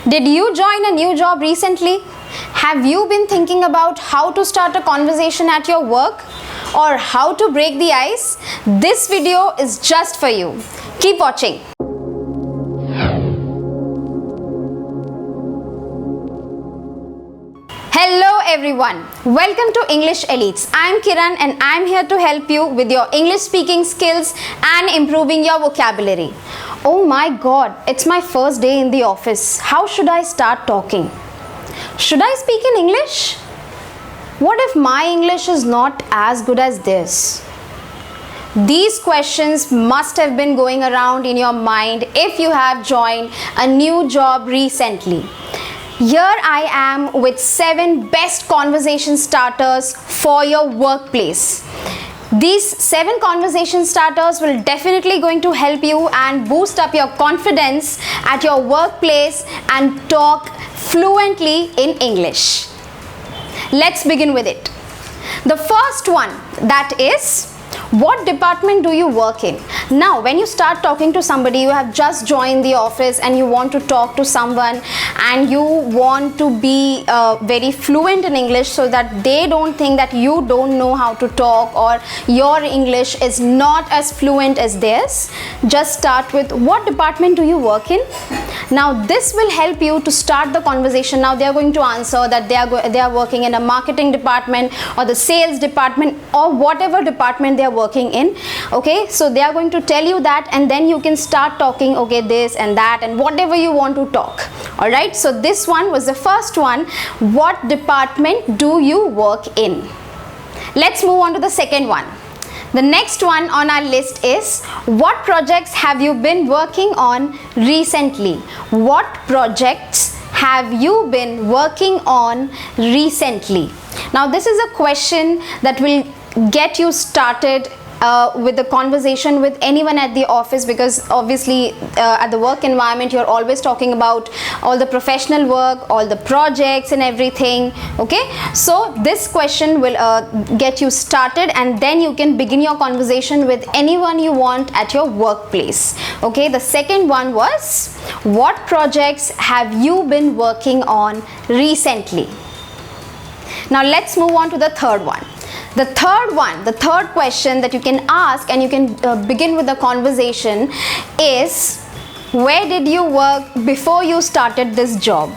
Did you join a new job recently? Have you been thinking about how to start a conversation at your work or how to break the ice? This video is just for you. Keep watching. Hello everyone, welcome to English Elites. I am Kiran and I am here to help you with your English speaking skills and improving your vocabulary. Oh my god, it's my first day in the office. How should I start talking? Should I speak in English? What if my English is not as good as this? These questions must have been going around in your mind if you have joined a new job recently. Here I am with 7 best conversation starters for your workplace. These 7 conversation starters will definitely going to help you and boost up your confidence at your workplace and talk fluently in English. Let's begin with it. The first one, that is, what department do you work in? Now, when you start talking to somebody, you have just joined the office and you want to talk to someone and you want to be very fluent in English so that they don't think that you don't know how to talk or your English is not as fluent as theirs. Just start with, what department do you work in? Now, this will help you to start the conversation. Now, they are going to answer that they are working in a marketing department or the sales department or whatever department they are working in. Okay, so they are going to tell you that, and then you can start talking, okay, this and that and whatever you want to talk. All right, so this one was the first one. What department do you work in? Let's move on to the second one. The next one on our list is, what projects have you been working on recently? What projects have you been working on recently? Now, this is a question that will get you started with the conversation with anyone at the office, because obviously at the work environment you're always talking about all the professional work, all the projects and everything. Okay, so this question will get you started and then you can begin your conversation with anyone you want at your workplace. Okay, the second one was, what projects have you been working on recently? Now let's move on to the third one. The third question that you can ask and you can begin with the conversation is, where did you work before you started this job?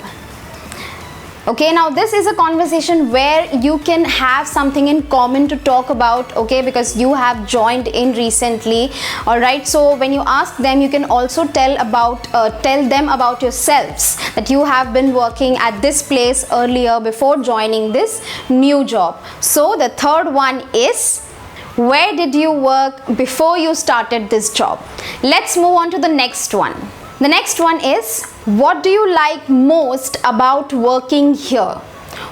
Okay, now this is a conversation where you can have something in common to talk about, okay, because you have joined in recently. All right, so when you ask them, you can also tell them about yourselves, that you have been working at this place earlier before joining this new job. So the third one is, where did you work before you started this job? Let's move on to the next one. The next one is, what do you like most about working here?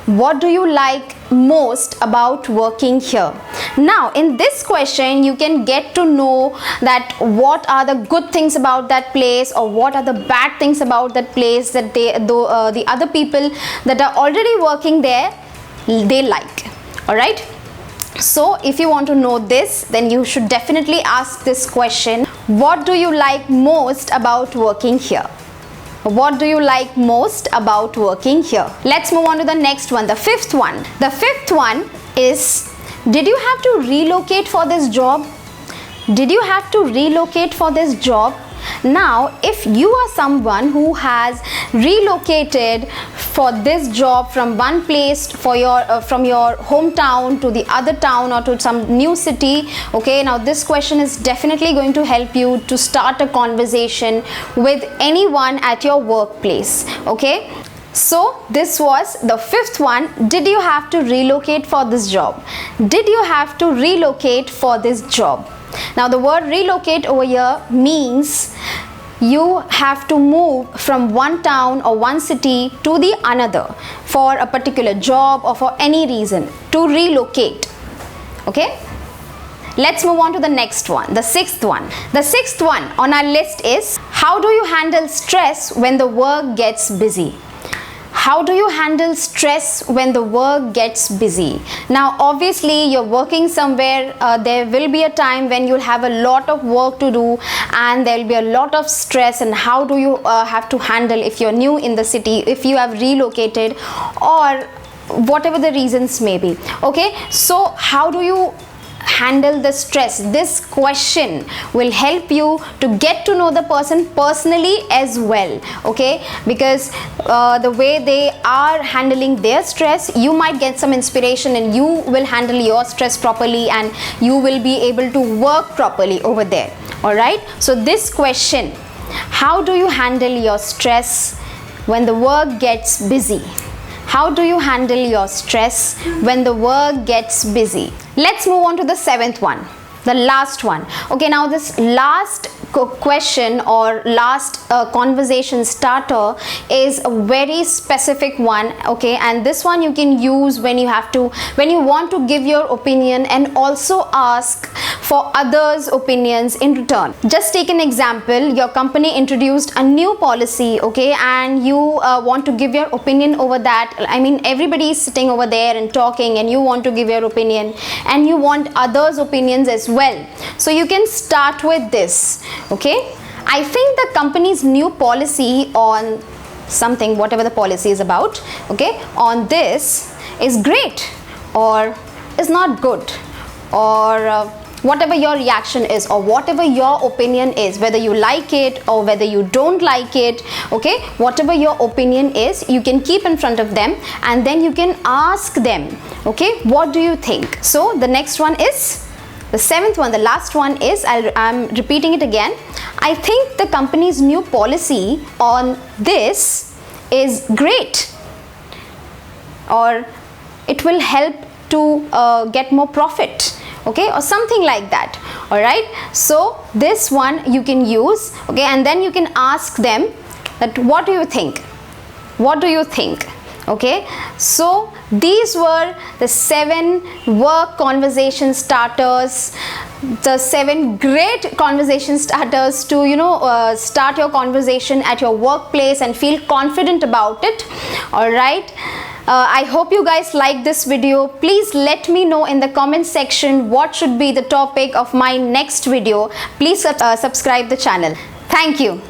What do you like most about working here? Now, in this question, you can get to know that what are the good things about that place or what are the bad things about that place that the other people that are already working there, they like. All right. So if you want to know this, then you should definitely ask this question. What do you like most about working here? What do you like most about working here? Let's move on to the next one, the fifth one. The fifth one is, did you have to relocate for this job? Did you have to relocate for this job? Now, if you are someone who has relocated for this job from one place from your hometown to the other town or to some new city, okay, now this question is definitely going to help you to start a conversation with anyone at your workplace. Okay, so this was the fifth one. Did you have to relocate for this job? Did you have to relocate for this job? Now, the word relocate over here means you have to move from one town or one city to the another for a particular job or for any reason, to relocate. Okay, let's move on to the next one, the sixth one. The sixth one on our list is, how do you handle stress when the work gets busy? how do you handle stress when the work gets busy? Now obviously you're working somewhere, there will be a time when you'll have a lot of work to do and there will be a lot of stress, and how do you have to handle if you're new in the city, if you have relocated, or whatever the reasons may be. Okay, so how do you handle the stress? This question will help you to get to know the person personally as well. Okay, because the way they are handling their stress, you might get some inspiration and you will handle your stress properly and you will be able to work properly over there. All right, so this question, how do you handle your stress when the work gets busy? How do you handle your stress when the work gets busy? Let's move on to the 7th one, the last one. Okay, now this last question or last conversation starter is a very specific one. Okay, and this one you can use when you want to give your opinion and also ask for others' opinions in return. Just take an example. Your company introduced a new policy, okay, and you want to give your opinion over that. I mean, everybody is sitting over there and talking, and you want to give your opinion and you want others' opinions as well. So you can start with this. Okay, I think the company's new policy on something, whatever the policy is about, okay, on this is great or is not good, or whatever your reaction is or whatever your opinion is, whether you like it or whether you don't like it. Okay, whatever your opinion is, you can keep in front of them and then you can ask them, okay, what do you think? So the next one is the 7th one, the last one is, I'm repeating it again. I think the company's new policy on this is great, or it will help to get more profit, okay, or something like that. All right, so this one you can use, okay, and then you can ask them that what do you think? What do you think? Okay, so these were the 7 work conversation starters, the 7 great conversation starters to start your conversation at your workplace and feel confident about it. All right, I hope you guys like this video. Please let me know in the comment section what should be the topic of my next video. Please subscribe the channel. Thank you.